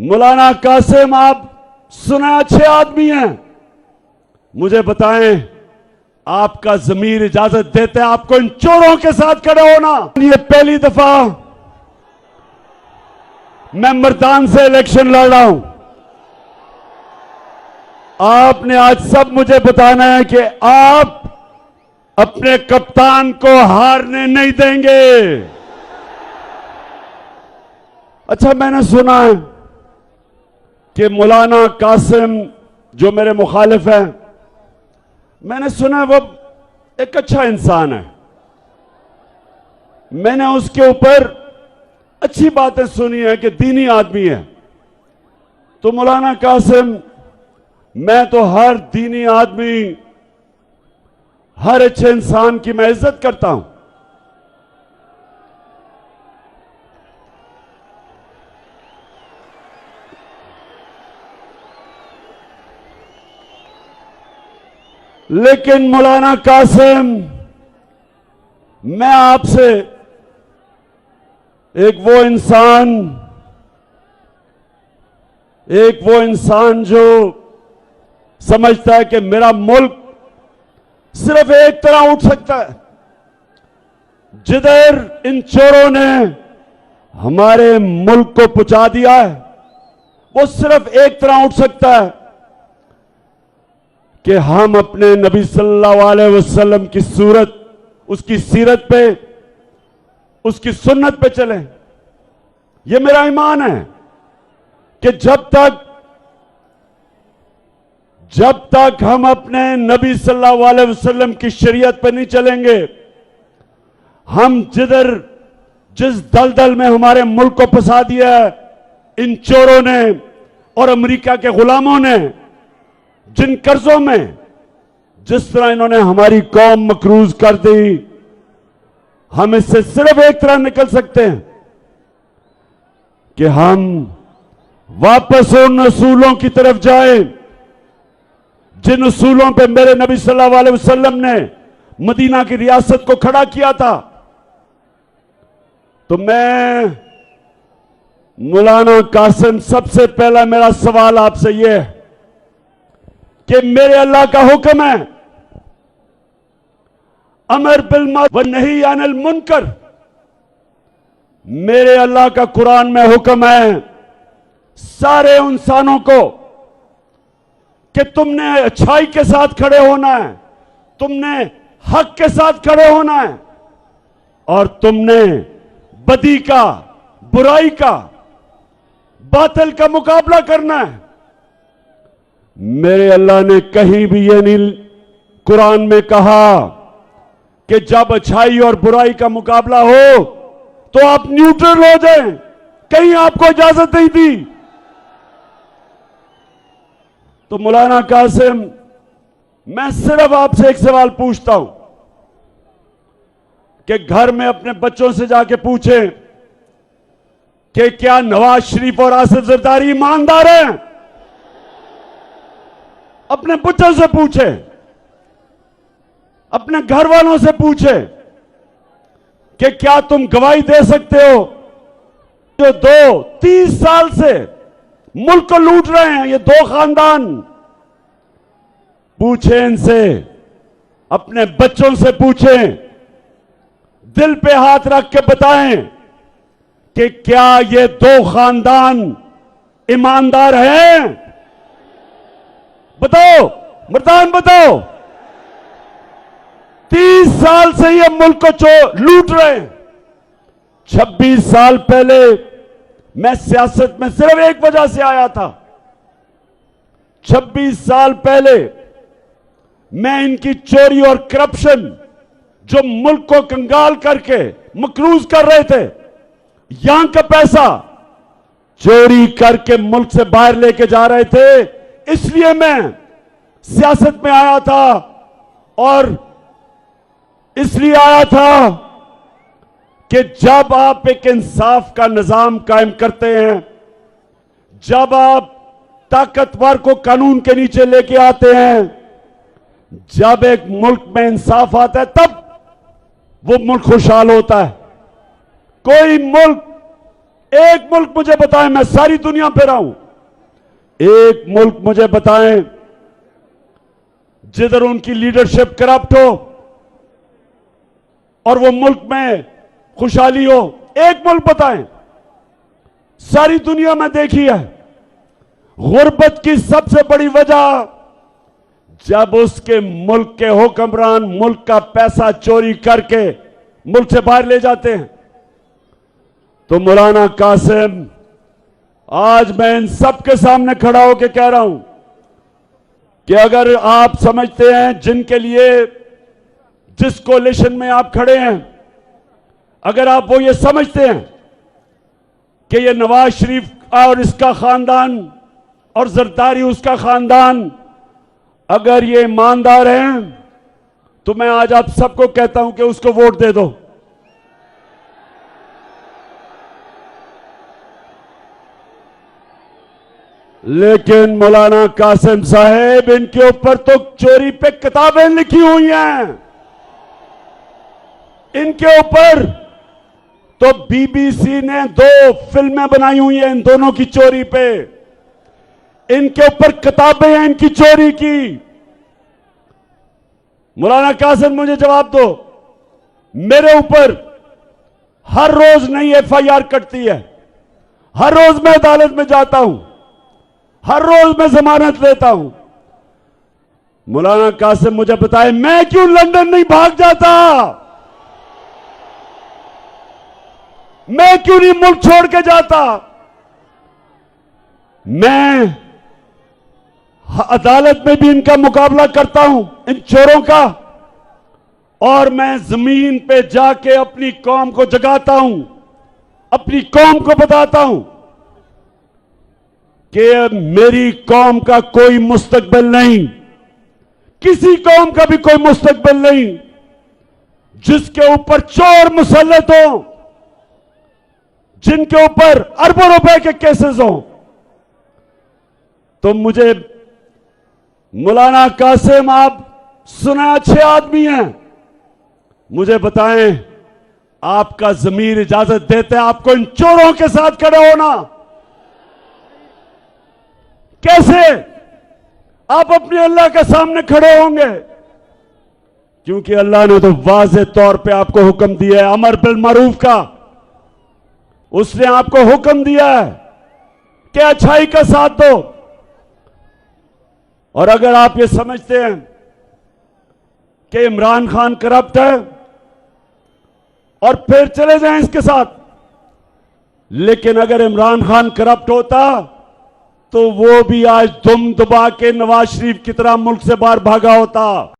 मौलाना कासिम, आप सुना अच्छे आदमी हैं, मुझे बताएं आपका ज़मीर इजाजत देते हैं आपको इन चोरों के साथ खड़े होना? ये पहली दफा मैं मर्दान से इलेक्शन लड़ रहा हूं। आपने आज सब मुझे बताना है कि आप अपने कप्तान को हारने नहीं देंगे। अच्छा, मैंने सुना है कि मौलाना कासिम जो मेरे मुखालिफ हैं, मैंने सुना वो एक अच्छा इंसान है। मैंने उसके ऊपर अच्छी बातें सुनी है कि दीनी आदमी है। तो मौलाना कासिम, मैं तो हर दीनी आदमी, हर अच्छे इंसान की मैं इज्जत करता हूं, लेकिन मौलाना कासिम, मैं आपसे एक वो इंसान जो समझता है कि मेरा मुल्क सिर्फ एक तरह उठ सकता है, जिधर इन चोरों ने हमारे मुल्क को पुचा दिया है, वो सिर्फ एक तरह उठ सकता है कि हम अपने नबी सल्लल्लाहु अलैहि वसल्लम की सूरत, उसकी सीरत पे, उसकी सुन्नत पे चलें। यह मेरा ईमान है कि जब तक हम अपने नबी सल्लल्लाहु अलैहि वसल्लम की शरीयत पे नहीं चलेंगे, हम जिस दलदल में हमारे मुल्क को फंसा दिया है इन चोरों ने और अमेरिका के गुलामों ने, जिन कर्जों में जिस तरह इन्होंने हमारी कौम मकरूज कर दी, हम इससे सिर्फ एक तरह निकल सकते हैं कि हम वापस उन असूलों की तरफ जाएं जिन असूलों पे मेरे नबी सल्लल्लाहु अलैहि वसल्लम ने मदीना की रियासत को खड़ा किया था। तो मैं मौलाना कासिम, सबसे पहला मेरा सवाल आपसे यह है कि मेरे अल्लाह का हुक्म है अमर बिल मारूफ व नही अनिल मुनकर। मेरे अल्लाह का कुरान में हुक्म है सारे इंसानों को कि तुमने अच्छाई के साथ खड़े होना है, तुमने हक के साथ खड़े होना है और तुमने बदी का, बुराई का, बातिल का मुकाबला करना है। मेरे अल्लाह ने कहीं भी ये नहीं कुरान में कहा कि जब अच्छाई और बुराई का मुकाबला हो तो आप न्यूट्रल हो जाएं, कहीं आपको इजाजत नहीं दी। तो मौलाना कासिम, मैं सिर्फ आपसे एक सवाल पूछता हूं कि घर में अपने बच्चों से जाके पूछें कि क्या नवाज शरीफ और आसिफ जरदारी ईमानदार हैं? अपने बच्चों से पूछे, अपने घर वालों से पूछे कि क्या तुम गवाही दे सकते हो जो 30 साल से मुल्क को लूट रहे हैं ये दो खानदान? पूछे इनसे, अपने बच्चों से पूछें, दिल पे हाथ रख के बताएं कि क्या ये दो खानदान ईमानदार हैं? बताओ मर्दान, बताओ। 30 साल से ये मुल्क को लूट रहे हैं। 26 साल पहले मैं सियासत में सिर्फ एक वजह से आया था। 26 साल पहले मैं इनकी चोरी और करप्शन जो मुल्क को कंगाल करके मकरूज कर रहे थे, यहां का पैसा चोरी करके मुल्क से बाहर लेके जा रहे थे, इसलिए मैं सियासत में आया था। और इसलिए आया था कि जब आप एक इंसाफ का निजाम कायम करते हैं, जब आप ताकतवर को कानून के नीचे लेके आते हैं, जब एक मुल्क में इंसाफ आता है, तब वो मुल्क खुशहाल होता है। कोई मुल्क एक मुल्क मुझे बताएं, मैं सारी दुनिया पे रहा हूं, एक मुल्क मुझे बताएं जिधर उनकी लीडरशिप करप्ट हो और वो मुल्क में खुशहाली हो। एक मुल्क बताएं। सारी दुनिया में देखी है, गुर्बत की सबसे बड़ी वजह जब उसके मुल्क के हुक्मरान मुल्क का पैसा चोरी करके मुल्क से बाहर ले जाते हैं। तो मौलाना कासिम, आज मैं इन सबके सामने खड़ा होकर कह रहा हूं कि अगर आप समझते हैं जिनके लिए जिस कोलिशन में आप खड़े हैं, अगर आप वो ये समझते हैं कि ये नवाज शरीफ और इसका खानदान और जरदारी उसका खानदान अगर ये ईमानदार हैं, तो मैं आज आप सबको कहता हूं कि उसको वोट दे दो। लेकिन मौलाना कासिम साहब, इनके ऊपर तो चोरी पे किताबें लिखी हुई हैं, इनके ऊपर तो बीबीसी ने 2 फिल्में बनाई हुई हैं इन दोनों की चोरी पे, इनके ऊपर किताबें हैं इनकी चोरी की। मौलाना कासिम, मुझे जवाब दो, मेरे ऊपर हर रोज नई एफआईआर कटती है, हर रोज मैं अदालत में जाता हूं, हर रोज मैं जमानत लेता हूं। मौलाना कासिम मुझे बताए, मैं क्यों लंदन नहीं भाग जाता? मैं क्यों नहीं मुल्क छोड़ के जाता? मैं अदालत में भी इनका मुकाबला करता हूं, इन चोरों का, और मैं जमीन पे जाके अपनी कौम को जगाता हूं, अपनी कौम को बताता हूं कि मेरी कौम का कोई मुस्तकबिल नहीं, किसी कौम का भी कोई मुस्तकबिल नहीं जिसके ऊपर चोर मुसल्लत हो, जिनके ऊपर अरबों रुपए के केसेस हो। तो मुझे मौलाना कासिम, आप सुना अच्छे आदमी हैं, मुझे बताएं, आपका ज़मीर इजाजत देते हैं आपको इन चोरों के साथ खड़े होना? कैसे आप अपने अल्लाह के सामने खड़े होंगे? क्योंकि अल्लाह ने तो वाज़ेह तौर पे आपको हुक्म दिया है अमर बिल मारूफ का। उसने आपको हुक्म दिया है कि अच्छाई का साथ दो। और अगर आप ये समझते हैं कि इमरान खान करप्ट है और फिर चले जाएं इसके साथ, लेकिन अगर इमरान खान करप्ट होता तो वो भी आज दुम दबा के नवाज शरीफ की तरह मुल्क से बाहर भागा होता।